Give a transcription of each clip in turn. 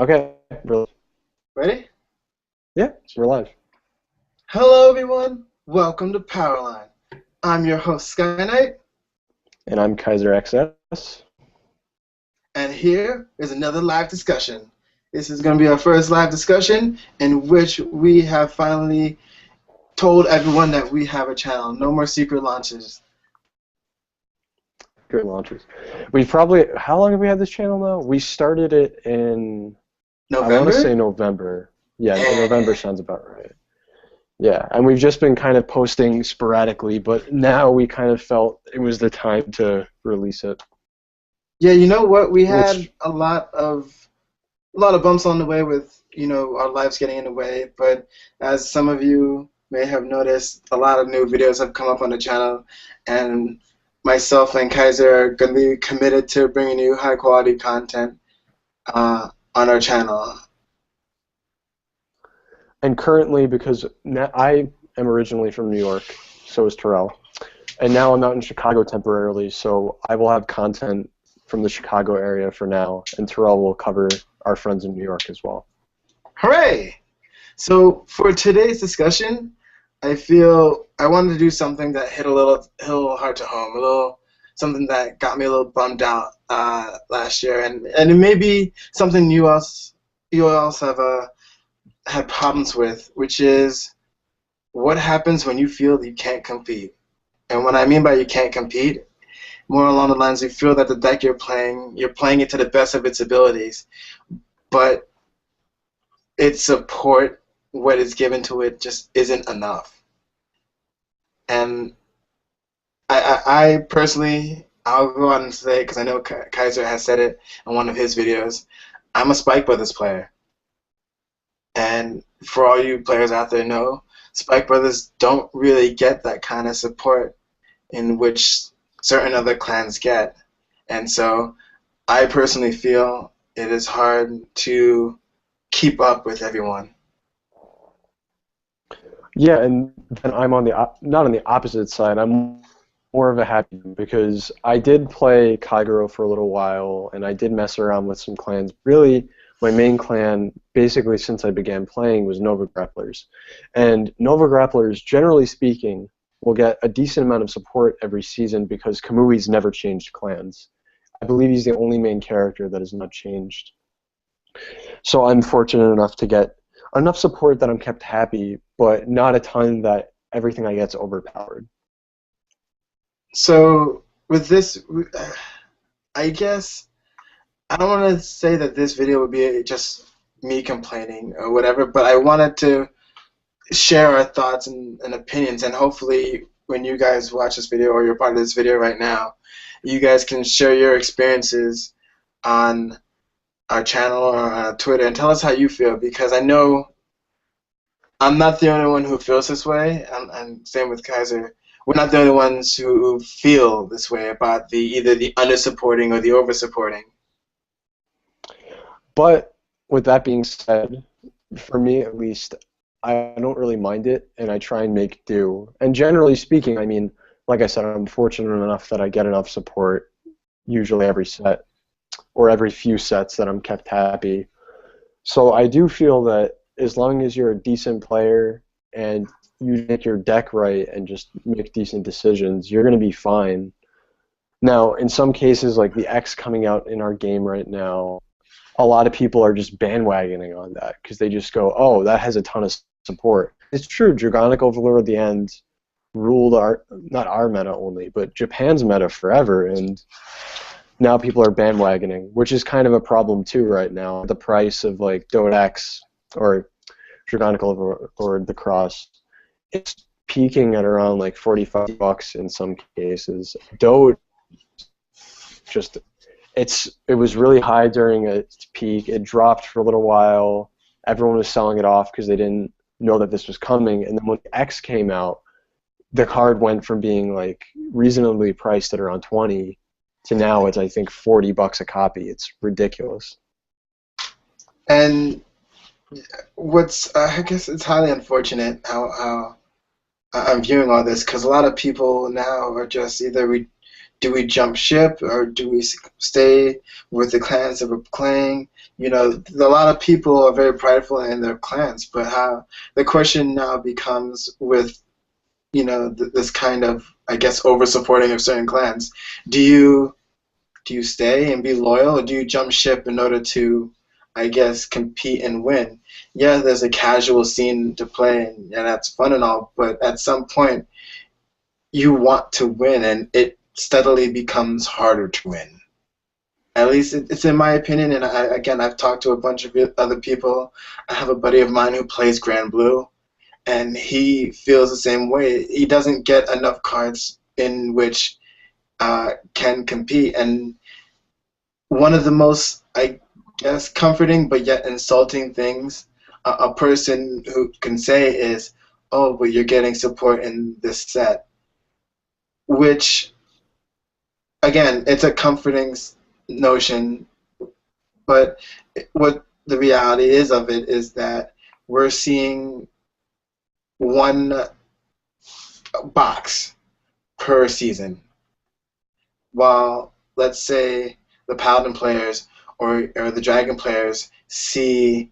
Okay, Ready? yeah, we're live. Hello, everyone. Welcome to Powerline. I'm your host, Sky Knight, And I'm Kaiser XS. and here is another live discussion. This is going to be our first live discussion in which we have finally told everyone that we have a channel. No more secret launches. Great launches. How long have we had this channel now? We started it in, I want to say November? November. Yeah, November Yeah. sounds about right. Yeah, and we've just been kind of posting sporadically, but now we kind of felt it was the time to release it. Yeah, you know what? We had Which, a lot of bumps on the way with, our lives getting in the way, but as some of you may have noticed, a lot of new videos have come up on the channel, and myself and Kaiser are going to be committed to bringing you high quality content on our channel. and currently, because I am originally from New York, so is Terrell. And now I'm out in Chicago temporarily, so I will have content from the Chicago area for now, and Terrell will cover our friends in New York as well. Hooray! So for today's discussion, I feel I wanted to do something that hit a little hard to home, a little something that got me a little bummed out last year, and it may be something you else have had problems with, which is what happens when you feel that you can't compete. And what I mean by you can't compete, more along the lines you feel that the deck you're playing it to the best of its abilities, but its support, what is given to it, just isn't enough. And I personally, I'll go out and say, because I know Kaiser has said it in one of his videos, I'm a Spike Brothers player. And for all you players out there know, Spike Brothers don't really get that kind of support in which certain other clans get. And so I personally feel it is hard to keep up with everyone. Yeah, and then I'm on not on the opposite side. I'm more of a happy because I did play Kaiguro for a little while, and I did mess around with some clans. Really, my main clan, basically since I began playing, was Nova Grapplers. And Nova Grapplers, generally speaking, will get a decent amount of support every season because Kamui's never changed clans. I believe he's the only main character that has not changed. So I'm fortunate enough to get enough support that I'm kept happy, but not a ton that everything I get's overpowered. So with this, I guess I don't want to say that this video would be just me complaining or whatever, but I wanted to share our thoughts and opinions, and hopefully when you guys watch this video or you're part of this video right now, you guys can share your experiences on our channel or on Twitter and tell us how you feel, because I know I'm not the only one who feels this way, and same with Kaiser. We're not the only ones who feel this way about either the under-supporting or the over-supporting. But with that being said, for me at least, I don't really mind it, and I try and make do. And generally speaking, I mean, like I said, I'm fortunate enough that I get enough support usually every set or every few sets that I'm kept happy. So I do feel that as long as you're a decent player and you make your deck right and just make decent decisions, you're going to be fine. Now, in some cases, like the X coming out in our game right now, a lot of people are just bandwagoning on that because they just go, oh, that has a ton of support. It's true, Dragonic Overlord at the end ruled not our meta only, but Japan's meta forever, and now people are bandwagoning, which is kind of a problem too right now. The price of like Dodex or Dragonic Overlord the Cross, it's peaking at around like $45 in some cases. Dode just it was really high during its peak. It dropped for a little while. Everyone was selling it off because they didn't know that this was coming. And then when X came out, the card went from being like reasonably priced at around 20 to now it's I think $40 a copy. It's ridiculous. And I guess it's highly unfortunate how I'm viewing all this, because a lot of people now are just either do we jump ship or do we stay with the clans that we're playing? You know, a lot of people are very prideful in their clans, but how the question now becomes with, you know, this kind of, I guess, over supporting of certain clans. Do you stay and be loyal, or do you jump ship in order to, I guess, compete and win? Yeah, there's a casual scene to play, and that's fun and all, but at some point, you want to win, and it steadily becomes harder to win. At least it's in my opinion, and again, I've talked to a bunch of other people. I have a buddy of mine who plays Grand Blue, and he feels the same way. He doesn't get enough cards in which can compete, and one of the most, I guess, comforting but yet insulting things a person who can say is, "Oh, but you're getting support in this set," which, again, it's a comforting notion, but what the reality is of it is that we're seeing one box per season, while, let's say, the Paladin players or the Dragon players see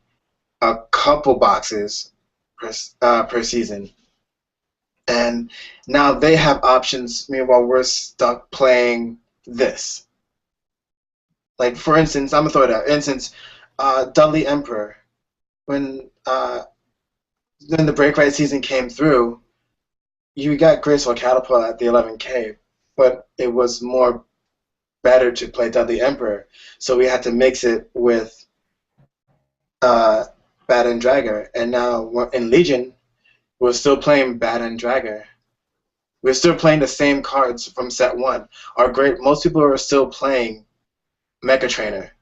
a couple boxes per season. And now they have options, meanwhile we're stuck playing this. Like, for instance, I'm going to throw it out. For instance, Dudley Emperor, when the Break Right season came through, you got Graceful Catapult at the 11K, but it was more better to play Dudley Emperor, so we had to mix it with Bad and Dragger, and now in Legion, we're still playing Bad and Dragger. We're still playing the same cards from set 1. Most people are still playing Mecha Trainer.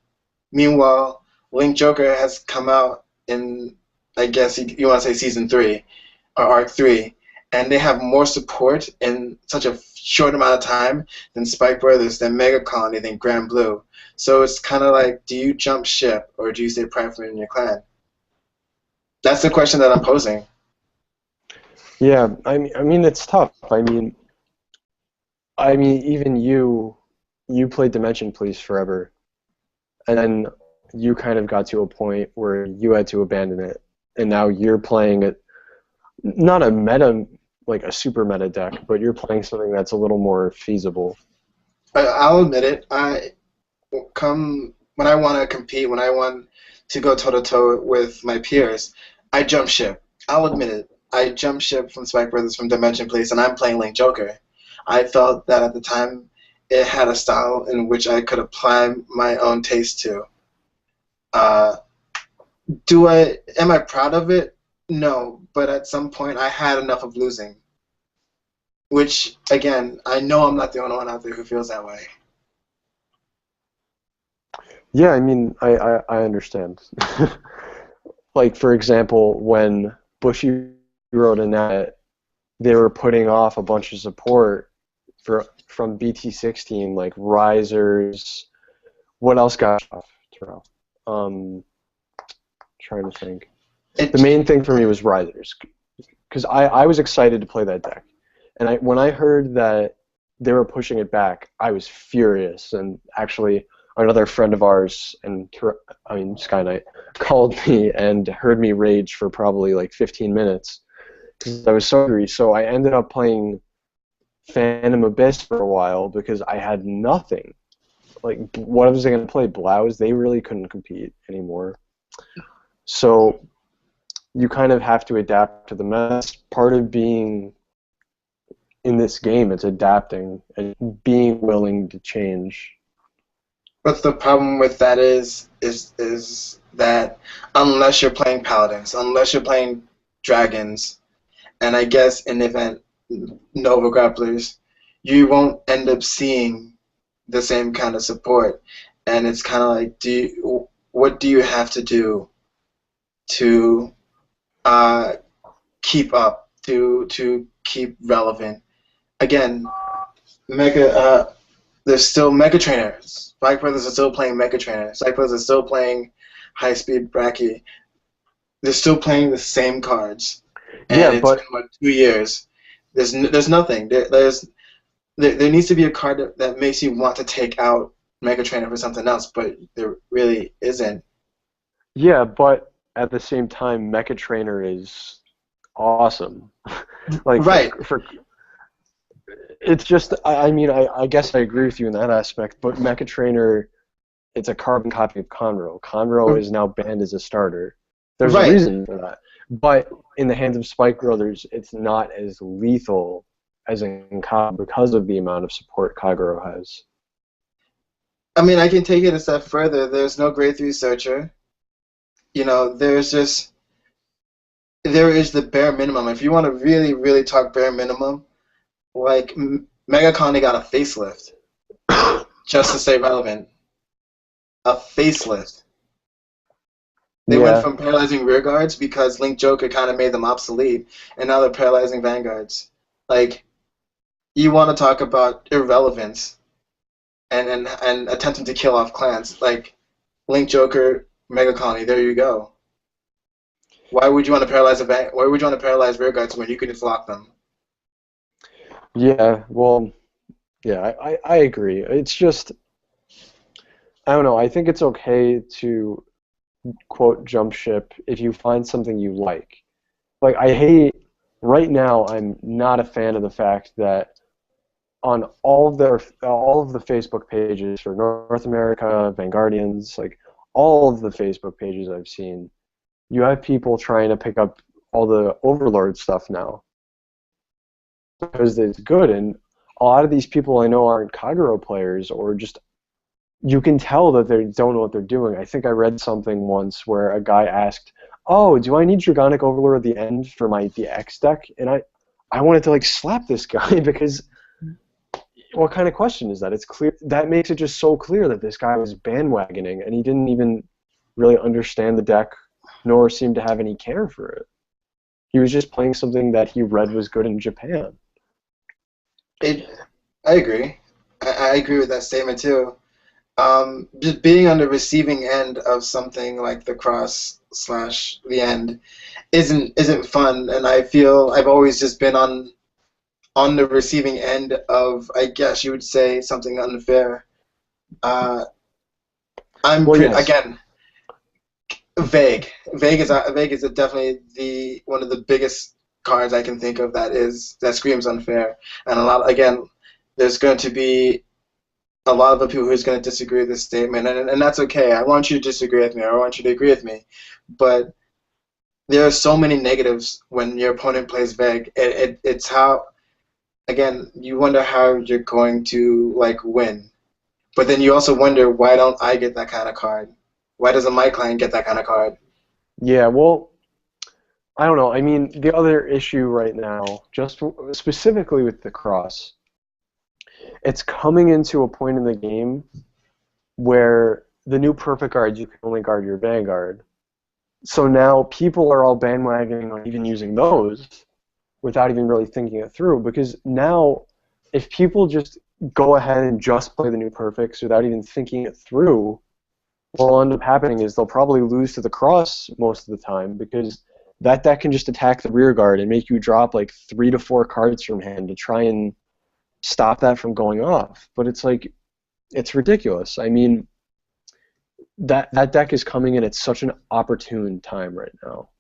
Meanwhile, Link Joker has come out in, I guess you want to say season 3 or arc 3, and they have more support in such a short amount of time than Spike Brothers, than Mega Colony, than Grand Blue. So it's kind of like, do you jump ship or do you stay prideful in your clan? That's the question that I'm posing. Yeah, I mean it's tough. Even you played Dimension Police forever, and then you kind of got to a point where you had to abandon it, and now you're playing it, not a meta, like a super meta deck, but you're playing something that's a little more feasible. I'll admit it. When I want to compete, when I want to go toe to toe with my peers, I jump ship. I'll admit it. I jump ship from Spike Brothers, from Dimension Police, and I'm playing Link Joker. I felt that at the time it had a style in which I could apply my own taste to. Am I proud of it? No, but at some point I had enough of losing. Which, again, I know I'm not the only one out there who feels that way. Yeah, I mean, I understand. Like, for example, when Bushy wrote a net, they were putting off a bunch of support from BT16, like Risers. What else got off, Terrell? Trying to think. The main thing for me was Risers, because I was excited to play that deck, and when I heard that they were pushing it back, I was furious. And actually, another friend of ours, Sky Knight, called me and heard me rage for probably like 15 minutes because I was so angry. So I ended up playing Phantom Abyss for a while because I had nothing. Like, what was I going to play? Blouse? They really couldn't compete anymore. So you kind of have to adapt to the mess. Part of being in this game, it's adapting and being willing to change. But the problem with that is that unless you're playing Paladins, unless you're playing Dragons, and I guess in the event Nova Grapplers, you won't end up seeing the same kind of support. And it's kind of like, what do you have to do to keep up, to keep relevant? Again, there's still Mega Trainers. Spike Brothers are still playing Mega Trainer. Spike Brothers are still playing High Speed Bracky. They're still playing the same cards. And it's been, 2 years. There's nothing. there needs to be a card that makes you want to take out Mega Trainer for something else, but there really isn't. Yeah, but at the same time, Mecha Trainer is awesome. Like Right. it's just I mean I guess I agree with you in that aspect, but Mecha Trainer, it's a carbon copy of Conroe. Conroe is now banned as a starter. There's a Right. reason for that. But in the hands of Spike Brothers, it's not as lethal as in COD because of the amount of support Kagero has. I mean, I can take it a step further. There's no grade 3 searcher. You know, there is the bare minimum. If you want to really, really talk bare minimum, like Mega Connie got a facelift just to stay relevant. A facelift. They went Yeah. from paralyzing rear guards because Link Joker kind of made them obsolete, and now they're paralyzing vanguards. Like, you want to talk about irrelevance and attempting to kill off clans. Like, Link Joker, Mega Colony, there you go. Why would you want to paralyze why would you want to paralyze rear guards when you can just lock them? Yeah, well, yeah, I agree. It's just, I don't know, I think it's okay to, quote, jump ship if you find something you like. Like, right now, I'm not a fan of the fact that on all of the Facebook pages for North America, Vanguardians, like, all of the Facebook pages I've seen, you have people trying to pick up all the Overlord stuff now because it's good, and a lot of these people I know aren't Kagero players, or just you can tell that they don't know what they're doing. I think I read something once where a guy asked, "Oh, do I need Dragonic Overlord at the end for the X deck?" And I wanted to like slap this guy because what kind of question is that? It's clear that makes it just so clear that this guy was bandwagoning and he didn't even really understand the deck nor seem to have any care for it. He was just playing something that he read was good in Japan. It, I agree. I agree with that statement too. Just being on the receiving end of something like the cross slash the end isn't fun, and I feel I've always just been on the receiving end of, I guess you would say, something unfair. Uh, Well, yes. again, vague. Vague is definitely the one of the biggest cards I can think of that screams unfair. And a lot again, there's going to be a lot of the people who's going to disagree with this statement, and that's okay. I want you to disagree with me, or I want you to agree with me, but there are so many negatives when your opponent plays vague. It's how, again, you wonder how you're going to like win, but then you also wonder, why don't I get that kind of card? Why doesn't my client get that kind of card? Yeah, well, I don't know. I mean, the other issue right now, just specifically with the cross, it's coming into a point in the game where the new perfect guards, you can only guard your Vanguard. So now people are all bandwagoning on even using those without even really thinking it through, because now if people just go ahead and just play the new perfects without even thinking it through, what will end up happening is they'll probably lose to the cross most of the time, because that deck can just attack the rear guard and make you drop like 3 to 4 cards from hand to try and stop that from going off. But it's like, it's ridiculous. I mean, that deck is coming in at such an opportune time right now.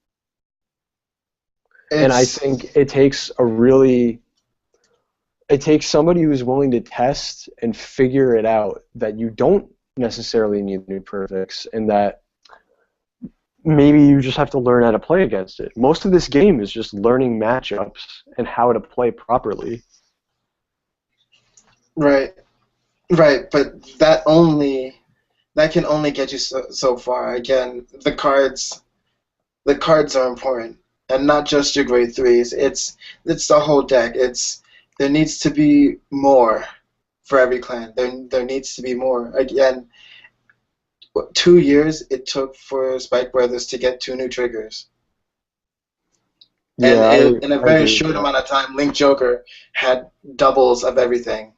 And I It's think it takes somebody who's willing to test and figure it out that you don't necessarily need new perfects, and that maybe you just have to learn how to play against it. Most of this game is just learning matchups and how to play properly. right, right, but that can only get you so far. Again, the cards are important, and not just your grade threes. It's the whole deck. There needs to be more for every clan. There needs to be more. Again, 2 years it took for Spike Brothers to get 2 new triggers, and Yeah, in a I very agree with short that. amount of time, Link Joker had doubles of everything.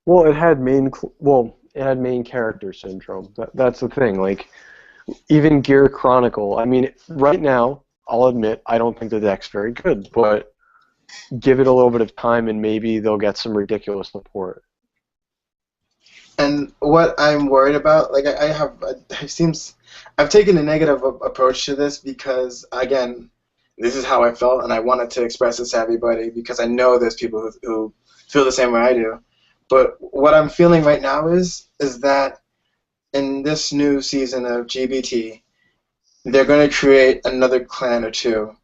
Well, it had main character syndrome. That's the thing. Like, even Gear Chronicle. I mean, right now, I'll admit I don't think the deck's very good, but give it a little bit of time, and maybe they'll get some ridiculous support. And what I'm worried about, like it seems, I've taken a negative approach to this because, again, this is how I felt, and I wanted to express this to everybody because I know there's people who feel the same way I do. But what I'm feeling right now is that in this new season of GBT, they're going to create another clan or two,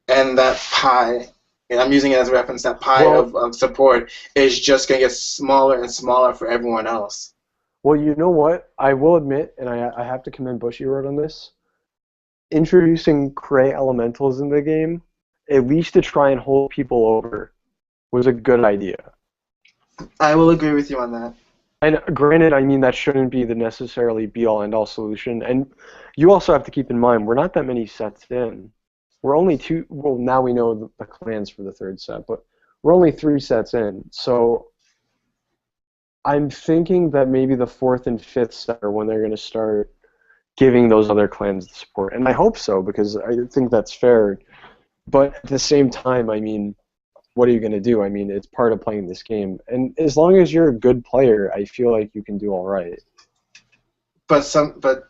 and that pie, and I'm using it as a reference, that pie Well, of support is just going to get smaller and smaller for everyone else. well, you know what? I will admit, and I have to commend Bushiroad on this. Introducing Cray Elementals in the game, at least to try and hold people over, was a good idea. I will agree with you on that. And granted, I mean that shouldn't be the necessarily be-all end-all solution. And you also have to keep in mind we're not that many sets in. We're only two. Well, now we know the clans for the third set, but we're only 3 sets in. So I'm thinking that maybe the 4th and 5th set are when they're going to start giving those other clans the support, and I hope so because I think that's fair. But at the same time, I mean, what are you going to do? I mean, it's part of playing this game, and as long as you're a good player, I feel like you can do all right. But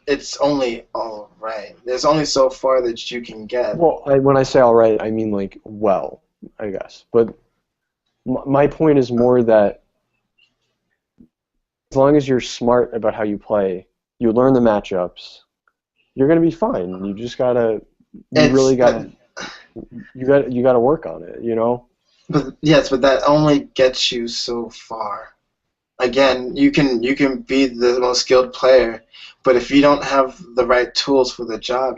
it's only all right. There's only so far that you can get. Well, when I say all right, I mean like well, I guess. But my point is more that as long as you're smart about how you play, you learn the matchups, you're going to be fine. You just gotta, you It's really gotta, you gotta work on it, you know? but yes, but that only gets you so far. Again, you can be the most skilled player, but if you don't have the right tools for the job,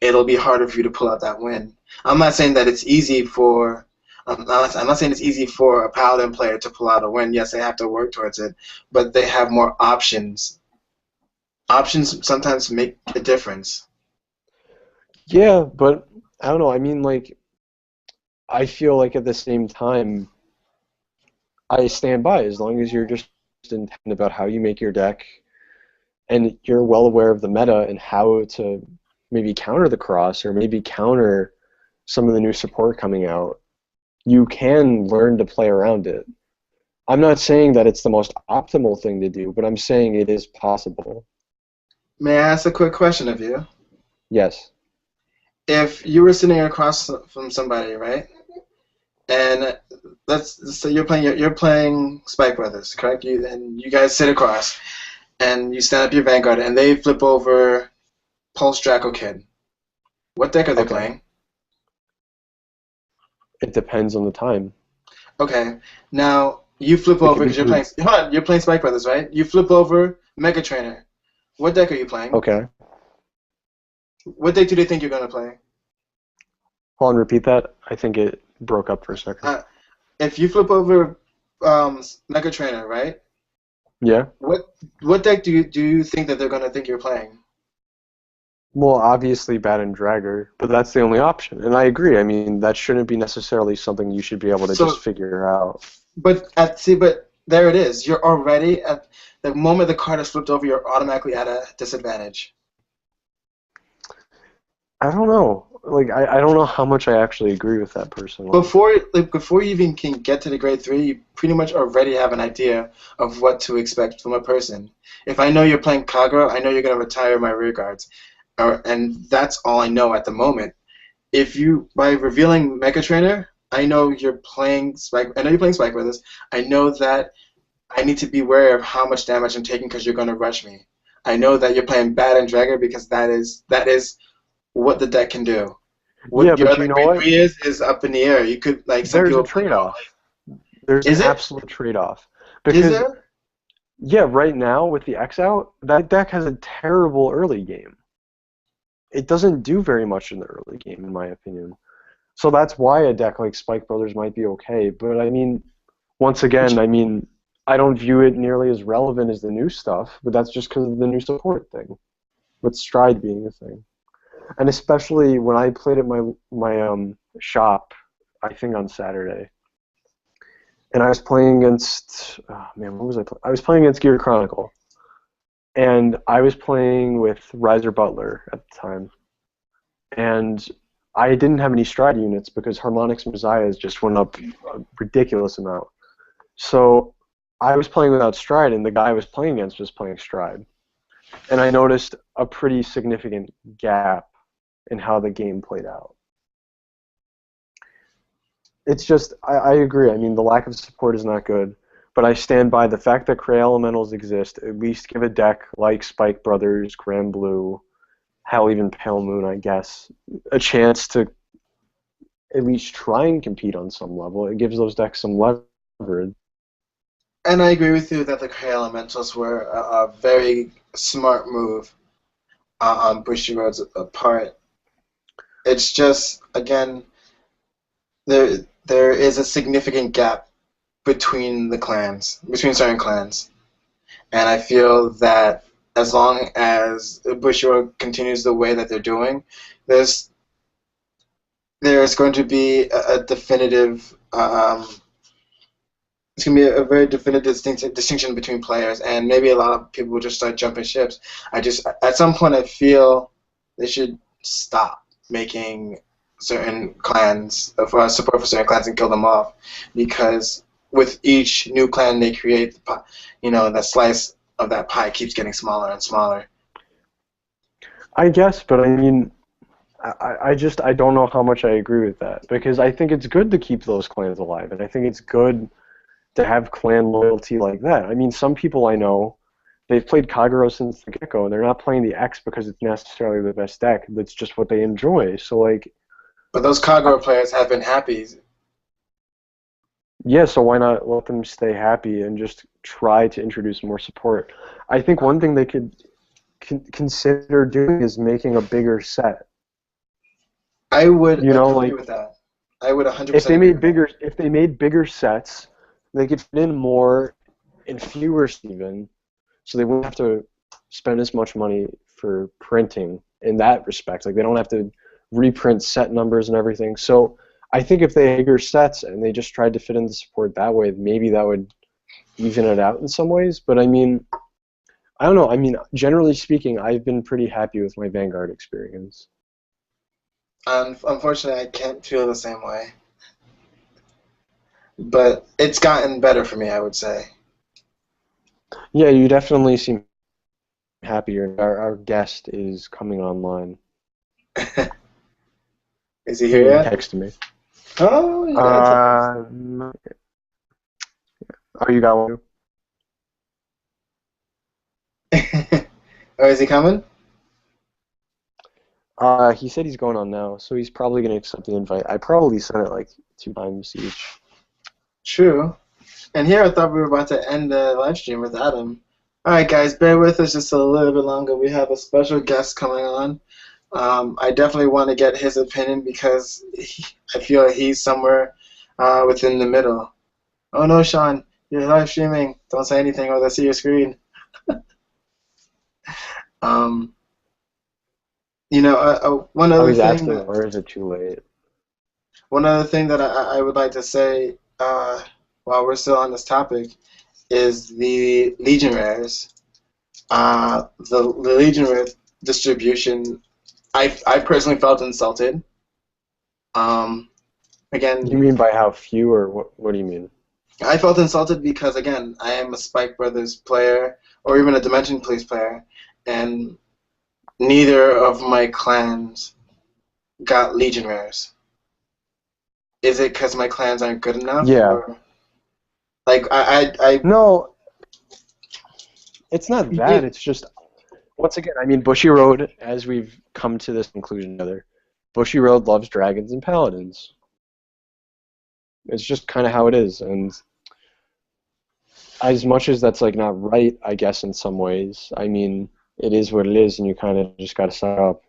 it'll be harder for you to pull out that win. I'm not saying that it's easy for I'm not saying it's easy for a paladin player to pull out a win. Yes, they have to work towards it, but they have more options. Options sometimes make a difference. Yeah, but I don't know. I mean, like, I feel like at the same time, I stand by as long as you're just intent about how you make your deck and you're well aware of the meta and how to maybe counter the cross or maybe counter some of the new support coming out, you can learn to play around it. I'm not saying that it's the most optimal thing to do, but I'm saying it is possible. May I ask a quick question of you? Yes. If you were sitting across from somebody, right? And let's say you're playing Spike Brothers, correct? And you guys sit across, and you stand up your Vanguard, and they flip over Pulse Draco Kid. What deck are they Okay. playing? It depends on the time. Okay, now you flip It could over be because you're playing. blue. Hold on, you're playing Spike Brothers, right? You flip over Mega Trainer. What deck are you playing? Okay. What deck do they think you're gonna play? Hold on, repeat that. I think it broke up for a second. Uh, if you flip over Mega Trainer, right? Yeah? What deck do you think that they're gonna think you're playing? Well, obviously Bat and Dragger, but that's the only option. And I agree. I mean, that shouldn't be necessarily something you should be able to just So, figure out. but there it is. You're already at the moment the card is flipped over. You're automatically at a disadvantage. I don't know. Like, I don't know how much I actually agree with that personally. Before you even can get to the grade 3, you pretty much already have an idea of what to expect from a person. If I know you're playing Kagura, I know you're gonna retire my rear guards, and that's all I know at the moment. If you by revealing Mega Trainer, I know you're playing Spike. I know you're playing Spike with us. I know that I need to be aware of how much damage I'm taking because you're gonna rush me. I know that you're playing Bat and Dragger because that is what the deck can do. Yeah, What your but other you know grade what? 3 is up in the air. You could like some There's a people play it all. trade-off. There's an Is it? absolute trade-off. Is Because, there? yeah, right now with the X out, that deck has a terrible early game. It doesn't do very much in the early game, in my opinion. So that's why a deck like Spike Brothers might be okay. But I mean, once again, I mean, I don't view it nearly as relevant as the new stuff, but that's just because of the new support thing, with Stride being a thing. And especially when I played at my shop, I think on Saturday, and I was playing against, oh man, what was I playing? I was playing against Gear Chronicle, and I was playing with Riser Butler at the time, and I didn't have any Stride units because Harmonix Messiahs just went up a ridiculous amount. So I was playing without Stride, and the guy I was playing against was playing Stride. And I noticed a pretty significant gap in how the game played out. It's just, I agree. I mean, the lack of support is not good, but I stand by the fact that Cray Elementals exist. At least give a deck like Spike Brothers, Grand Blue, hell, even Pale Moon, I guess, a chance to at least try and compete on some level. It gives those decks some leverage. And I agree with you that the Cray Elementals were a very smart move on Bushiroad's part. It's just, again, there is a significant gap between the clans, between certain clans. And I feel that as long as Bushiroad continues the way that they're doing, there's going to be a definitive it's going to be a very definitive distinction between players, and maybe a lot of people will just start jumping ships. At some point, I feel they should stop making certain clans, for support for certain clans, and kill them off, because with each new clan they create, that slice of that pie keeps getting smaller and smaller. I guess, but I mean, I don't know how much I agree with that, because I think it's good to keep those clans alive, and I think it's good to have clan loyalty like that. I mean, some people I know, they've played Kagero since the get-go, and they're not playing the X because it's necessarily the best deck. That's just what they enjoy. So, like... But those Kagero players have been happy. Yeah, so why not let them stay happy and just try to introduce more support? I think one thing they could consider doing is making a bigger set. I would agree with that. I would 100%. If they made bigger sets, they could fit in more and fewer even, so they wouldn't have to spend as much money for printing in that respect. Like, they don't have to reprint set numbers and everything. So I think if they had bigger sets and they just tried to fit in the support that way, maybe that would even it out in some ways. But I mean, I don't know. I mean, generally speaking, I've been pretty happy with my Vanguard experience. Unfortunately, I can't feel the same way. But it's gotten better for me, I would say. Yeah, you definitely seem happier. Our guest is coming online. Is he here yet? He texted me. Oh, you got text. Oh, you got one? Oh, is he coming? He said he's going on now, so he's probably going to accept the invite. I probably sent it like 2 times each. True. And here I thought we were about to end the live stream with Adam. Alright guys, bear with us just a little bit longer. We have a special guest coming on. I definitely want to get his opinion because I feel like he's somewhere within the middle. Oh no, Sean, you're live streaming. Don't say anything or they'll see your screen. One other thing. Or is it too late? One other thing that I would like to say while we're still on this topic is the Legion Rares. The Legion Rare distribution, I personally felt insulted. Again, you mean by how few, or what do you mean? I felt insulted because, again, I am a Spike Brothers player or even a Dimension Police player, and neither of my clans got Legion Rares. Is it because my clans aren't good enough? Yeah. Or, like, I No, it's not that. It's just, once again, I mean, Bushiroad, as we've come to this conclusion together, Bushiroad loves dragons and paladins. It's just kind of how it is, and as much as that's like not right, I guess in some ways, I mean, it is what it is, and you kind of just got to suck up.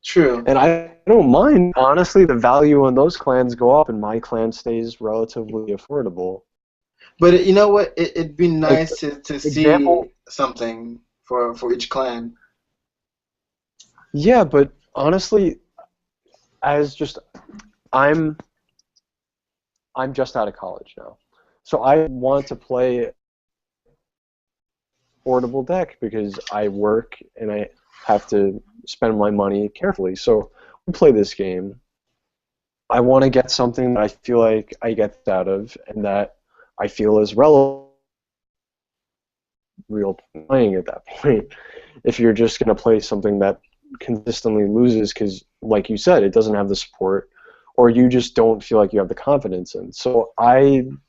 True. And I don't mind, honestly, the value on those clans go up, and my clan stays relatively affordable. But you know what? It'd be nice to see something for each clan. Yeah, but honestly, as just I'm just out of college now, so I want to play affordable deck because I work and I have to spend my money carefully. So play this game, I want to get something that I feel like I get out of, and that I feel is relevant. Real playing at that point. If you're just going to play something that consistently loses because, like you said, it doesn't have the support, or you just don't feel like you have the confidence in. So I'm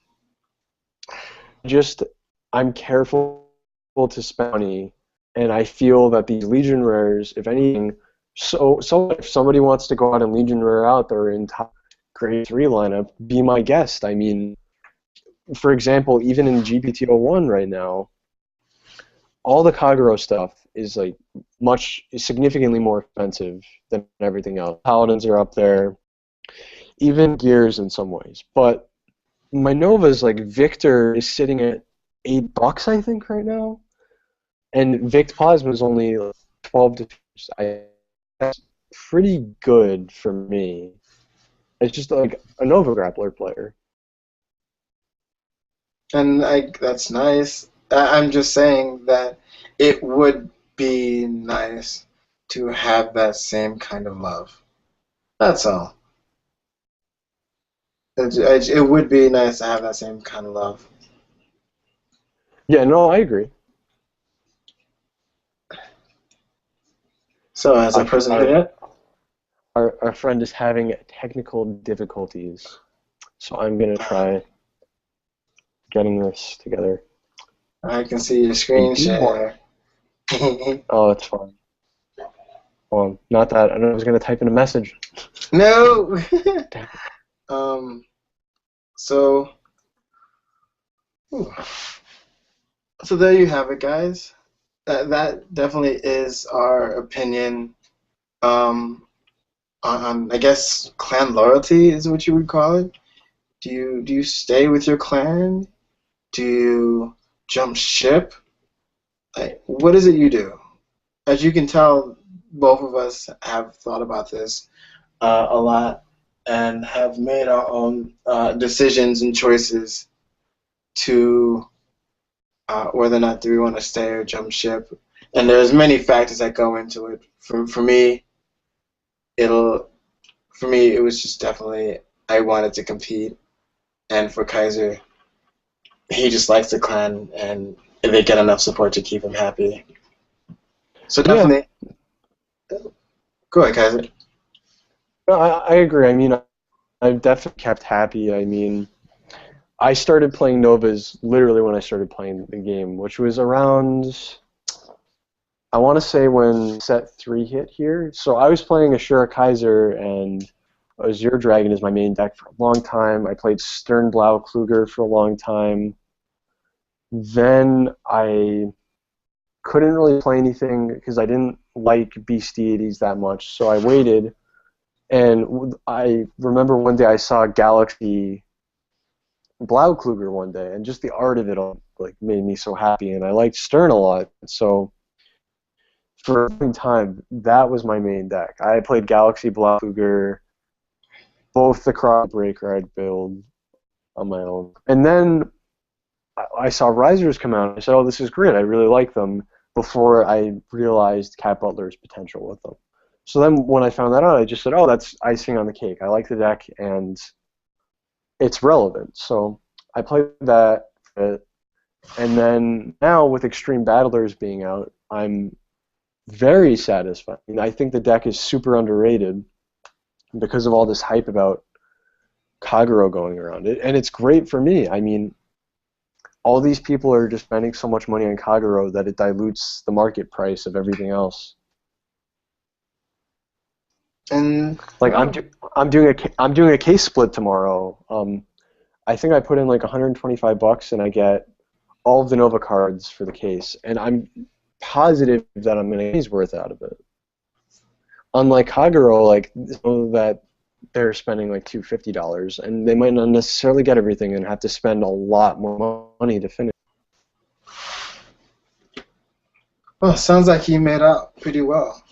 careful to spend money, and I feel that these Legion rares, if anything, so if somebody wants to go out and Legion rare out their entire grade 3 lineup, be my guest. I mean, for example, even in GPT-01 right now, all the Kagero stuff is like is significantly more expensive than everything else. Paladins are up there, even gears in some ways. But my Nova's like Victor is sitting at $8, I think, right now, and Vict Plasma is only like 12 to. That's pretty good for me. It's just like a Nova Grappler player. And that's nice. I'm just saying that it would be nice to have that same kind of love. That's all. It would be nice to have that same kind of love. Yeah, no, I agree. So, has a person here yet? Our friend is having technical difficulties, so I'm going to try getting this together. I can see your screen share. Oh, it's fine. Not that. I know I was going to type in a message. No! So, so there you have it, guys. That definitely is our opinion on I guess clan loyalty is what you would call it. Do you stay with your clan? Do you jump ship? Like, what is it you do? As you can tell, both of us have thought about this a lot and have made our own decisions and choices to whether or not do we want to stay or jump ship. And there's many factors that go into it. For me, it was just definitely I wanted to compete, and for Kaiser, he just likes the clan, and they get enough support to keep him happy. So definitely, go ahead, Kaiser. No, I agree. I mean, I've definitely kept happy. I mean, I started playing Novas literally when I started playing the game, which was around, I want to say when set 3 hit here. So I was playing Ashura Kaiser, and Azure Dragon is my main deck for a long time. I played Stern Blau Kluger for a long time. Then I couldn't really play anything because I didn't like Beast Deities that much, so I waited. And I remember one day I saw Galaxy Blau Kluger one day, and just the art of it all like made me so happy, and I liked Stern a lot. So for a long time, that was my main deck. I played Galaxy Blau Kluger, both the Cross Breaker I'd build on my own. And then I saw Risers come out, and I said, oh, this is great, I really like them, before I realized Cat Butler's potential with them. So then when I found that out, I just said, oh, that's icing on the cake. I like the deck, and it's relevant. So I played that, and then now with Extreme Battlers being out, I'm very satisfied. I mean, I think the deck is super underrated because of all this hype about Kagero going around it, and it's great for me. I mean, all these people are just spending so much money on Kagero that it dilutes the market price of everything else. And like I'm doing a case split tomorrow. I think I put in like $125 and I get all of the Nova cards for the case, and I'm positive that I'm gonna get money's worth out of it. Unlike Kagero, like that they're spending like $250, and they might not necessarily get everything and have to spend a lot more money to finish. Well, sounds like you made out pretty well.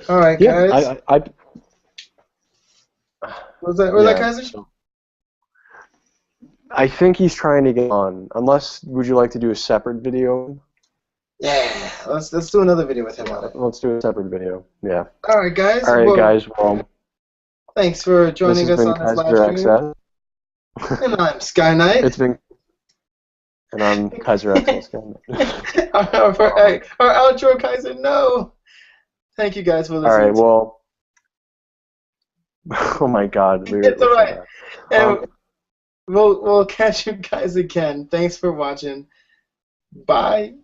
All right, guys. Yeah, Was that Kaiser? So I think he's trying to get on. Unless, would you like to do a separate video? Yeah, let's do another video with him on Yeah, it. let's do a separate video. Yeah. All right, guys. All right, Well, guys. Well, thanks for this joining has us been on this live Kaiser stream. XS. And I'm Sky Knight. It's been, and I'm Kaiser XS. our outro, Kaiser. No. Thank you guys for All right. listening. Well. Oh my God. It's all right. Um, And we'll catch you guys again. Thanks for watching. Bye.